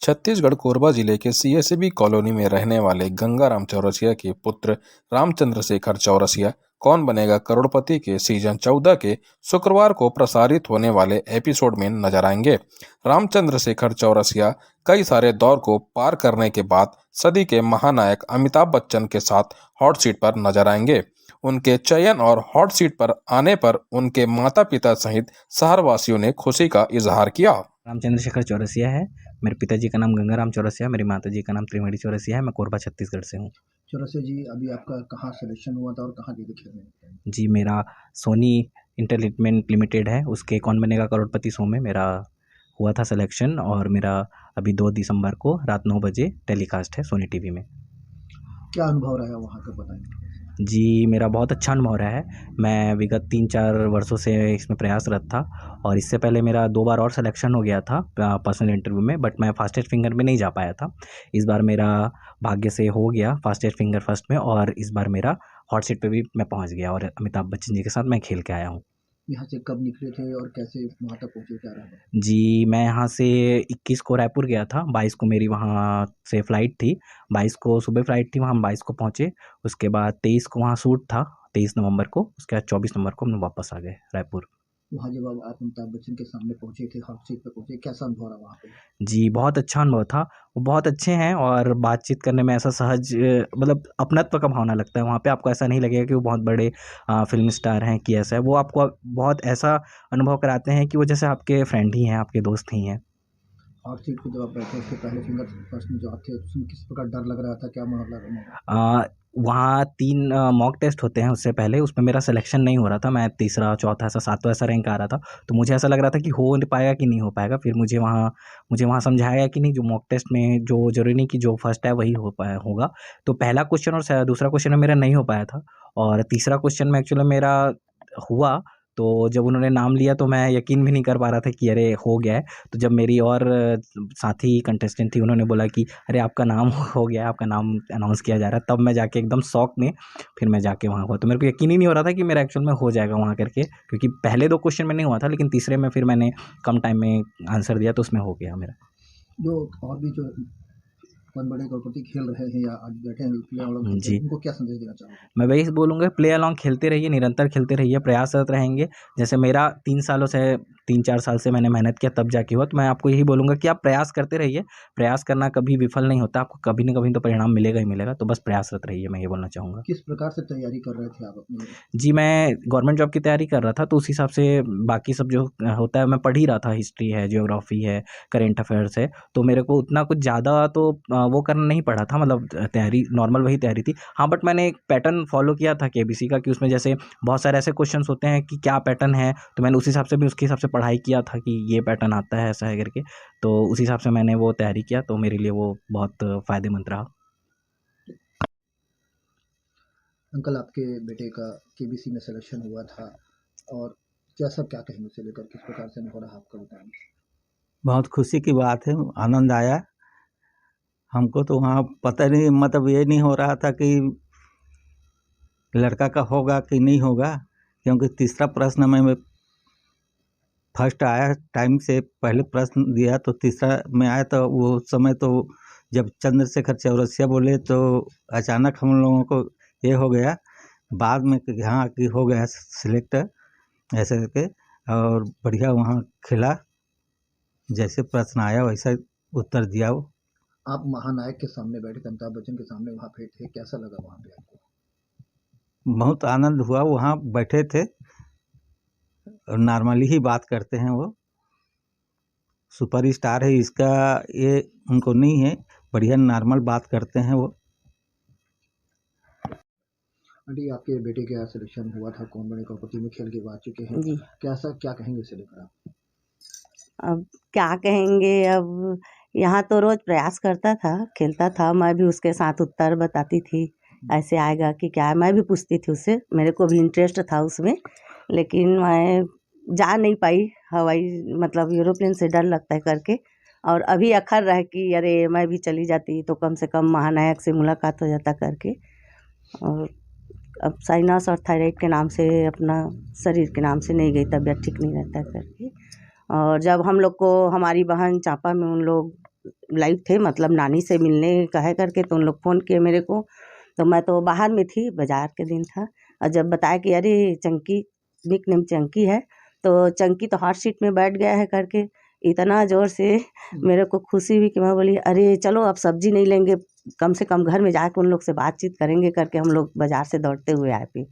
छत्तीसगढ़ कोरबा जिले के CSB colony में रहने वाले गंगाराम चौरसिया के पुत्र रामचंद्र शेखर चौरसिया कौन बनेगा करोड़पति के सीजन 14 के शुक्रवार को प्रसारित होने वाले एपिसोड में नजर आएंगे। रामचंद्र शेखर चौरसिया कई सारे दौर को पार करने के बाद सदी के महानायक अमिताभ बच्चन के साथ हॉट सीट पर नजर आएंगे। उनके चयन और हॉट सीट पर आने पर उनके माता पिता सहित शहरवासियों ने खुशी का इजहार किया। रामचंद्र शेखर चौरसिया है। मेरे पिताजी का नाम गंगाराम चौरसिया, मेरी माताजी का नाम त्रिवेणी चौरसिया है। मैं कोरबा छत्तीसगढ़ से हूँ। चौरसिया जी, अभी आपका कहाँ सिलेक्शन हुआ था और कहाँ गए थे खेलने? जी, मेरा सोनी इंटरटेनमेंट लिमिटेड है, उसके कौन बनेगा करोड़पति शो में मेरा हुआ था सिलेक्शन और मेरा अभी 2 दिसंबर को रात 9 बजे टेलीकास्ट है सोनी टीवी में। क्या अनुभव रहा वहाँ का, बताएं। जी, मेरा बहुत अच्छा अनुभव रहा है। मैं विगत 3-4 वर्षों से इसमें प्रयासरत था और इससे पहले मेरा 2 बार और सिलेक्शन हो गया था पर्सनल इंटरव्यू में, बट मैं फास्टेस्ट फिंगर में नहीं जा पाया था। इस बार मेरा भाग्य से हो गया फास्टेस्ट फिंगर फर्स्ट में और इस बार मेरा हॉट सीट पे भी मैं पहुंच गया और अमिताभ बच्चन जी के साथ मैं खेल के आया हूँ। यहाँ से कब निकले थे और कैसे वहाँ तक पहुँचे, क्या रहा? जी, मैं यहाँ से 21 को रायपुर गया था, 22 को मेरी वहाँ से फ़्लाइट थी, 22 को सुबह फ़्लाइट थी, वहाँ हम 22 को पहुँचे। उसके बाद 23 को वहाँ शूट था, 23 नवंबर को, उसके बाद 24 नवंबर को हम लोग वापस आ गए रायपुर। वहाँ जब आप अमिताभ बच्चन के सामने पहुँचे थे, हॉट सीट पे पहुँचे, कैसा अनुभव रहा वहाँ पे? जी, बहुत अच्छा अनुभव था। वो बहुत अच्छे हैं और बातचीत करने में ऐसा सहज मतलब अपनत्व का भावना लगता है। वहाँ पे आपको ऐसा नहीं लगेगा कि वो बहुत बड़े फ़िल्म स्टार हैं कि ऐसा है। वो आपको बहुत ऐसा अनुभव कराते हैं कि वो जैसे आपके फ्रेंड ही हैं, आपके दोस्त ही हैं। हॉट सीट पे जब आप बैठे, उसके पहले फिंगर फर्स्ट में जो आप थे, उसमें किस प्रकार डर लग रहा था, क्या माहौल लग रहा था? वहाँ 3 मॉक टेस्ट होते हैं उससे पहले, उसमें मेरा सिलेक्शन नहीं हो रहा था। मैं तीसरा, चौथा ऐसा 7वां ऐसा रैंक आ रहा था। तो मुझे ऐसा लग रहा था कि हो नहीं पाएगा कि नहीं हो पाएगा। फिर मुझे वहाँ समझाया गया कि नहीं, जो मॉक टेस्ट में जो ज़रूरी नहीं कि जो फर्स्ट है वही होगा। तो पहला क्वेश्चन और दूसरा क्वेश्चन में मेरा नहीं हो पाया था और तीसरा क्वेश्चन में एक्चुअली मेरा हुआ। तो जब उन्होंने नाम लिया तो मैं यकीन भी नहीं कर पा रहा था कि अरे हो गया है। तो जब मेरी और साथी कंटेस्टेंट थी, उन्होंने बोला कि अरे आपका नाम हो गया है, आपका नाम अनाउंस किया जा रहा है, तब मैं जाके एकदम शॉक में फिर मैं जाके वहाँ हुआ। तो मेरे को यकीन ही नहीं हो रहा था कि मेरा एक्चुअल में हो जाएगा वहाँ करके, क्योंकि पहले 2 क्वेश्चन में नहीं हुआ था, लेकिन तीसरे में फिर मैंने कम टाइम में आंसर दिया तो उसमें हो गया मेरा। जो और भी जो कौन बड़े करोड़पति खेल रहे हैं या आज बैठे हैं प्लेयर लोग, जी, उनको क्या संदेश देना चाहोगे? मैं वही बोलूँगा, प्ले अलॉन्ग खेलते रहिए, निरंतर खेलते रहिए, प्रयासरत रहेंगे। जैसे मेरा 3 सालों से 3-4 साल से मैंने मेहनत किया तब जाके हुआ, तो मैं आपको यही बोलूँगा कि आप प्रयास करते रहिए। प्रयास करना कभी विफल नहीं होता, आपको कभी न कभी तो परिणाम मिलेगा ही मिलेगा, तो बस प्रयासरत रहिए, मैं ये बोलना चाहूँगा। किस प्रकार से तैयारी कर रहे थे आप अपनी? जी, मैं गवर्नमेंट जॉब की तैयारी कर रहा था, तो उस हिसाब से बाकी सब जो होता है मैं पढ़ ही रहा था, हिस्ट्री है, ज्योग्राफी है, करेंट अफेयर्स है, तो मेरे को उतना कुछ ज़्यादा तो वो करना नहीं पड़ा था, मतलब तैयारी नॉर्मल वही तैयारी थी। हाँ, बट मैंने एक पैटर्न फ़ॉलो किया था केबीसी का कि उसमें जैसे बहुत सारे ऐसे क्वेश्चन्स होते हैं कि क्या पैटर्न है, तो मैंने उस हिसाब से भी उसके हिसाब से पढ़ाई किया था कि ये पैटर्न आता है, ऐसा है करके। तो उस हिसाब से मैंने वो तैयारी किया, तो मेरे लिए वो बहुत फ़ायदेमंद रहा। अंकल, आपके बेटे का केबीसी में सिलेक्शन हुआ था और क्या कहेंगे उसे लेकर, किस प्रकार से हो रहा आपका, बताएं। बहुत खुशी की बात है, आनंद आया हमको। तो वहाँ पता नहीं, मतलब ये नहीं हो रहा था कि लड़का का होगा कि नहीं होगा, क्योंकि तीसरा प्रश्न में फर्स्ट आया, टाइम से पहले प्रश्न दिया तो तीसरा में आया। तो वो समय तो जब चंद्रशेखर चौरसिया बोले तो अचानक हम लोगों को ये हो गया, बाद में कि हाँ कि हो गया सिलेक्ट ऐसे करके, और बढ़िया वहाँ खिला, जैसे प्रश्न आया वैसा उत्तर दिया वो। आप महानायक के सामने बैठे थे, अमिताभ बच्चन के सामने वहाँ पे थे, कैसा लगा वहाँ पे आपको? बहुत आनंद हुआ, वहाँ बैठे थे और नॉर्मली ही बात करते हैं, वो सुपर स्टार है, इसका ये उनको नहीं है, बढ़िया नॉर्मल बात करते हैं वो। आंटी, आपके बेटे का सिलेक्शन हुआ था, कौन बने करोड़पति में खेल के आ चुके हैं जी। क्या कहेंगे इसे लेकर आप? अब क्या कहेंगे, अब यहाँ तो रोज़ प्रयास करता था, खेलता था, मैं भी उसके साथ उत्तर बताती थी, ऐसे आएगा कि क्या है, मैं भी पूछती थी उससे, मेरे को भी इंटरेस्ट था उसमें, लेकिन मैं जा नहीं पाई, मतलब एरोप्लेन से डर लगता है करके। और अभी अखर रहा कि अरे मैं भी चली जाती तो कम से कम महानायक से मुलाकात हो जाता करके। और अब साइनस और थायराइड के नाम से अपना शरीर के नाम से नहीं गई, तबीयत ठीक नहीं रहता करके। और जब हम लोग को हमारी बहन चांपा में उन लोग लाइव थे, मतलब नानी से मिलने कहे करके, तो उन लोग फ़ोन किए मेरे को। तो मैं तो बाहर में थी, बाज़ार के दिन था, और जब बताया कि अरे चंकी, निक नेम चंकी है, तो चंकी तो हॉट सीट में बैठ गया है करके, इतना ज़ोर से मेरे को खुशी हुई कि मैं बोली अरे चलो अब सब्ज़ी नहीं लेंगे, कम से कम घर में जाकर उन लोग से बातचीत करेंगे करके हम लोग बाज़ार से दौड़ते हुए आए फिर।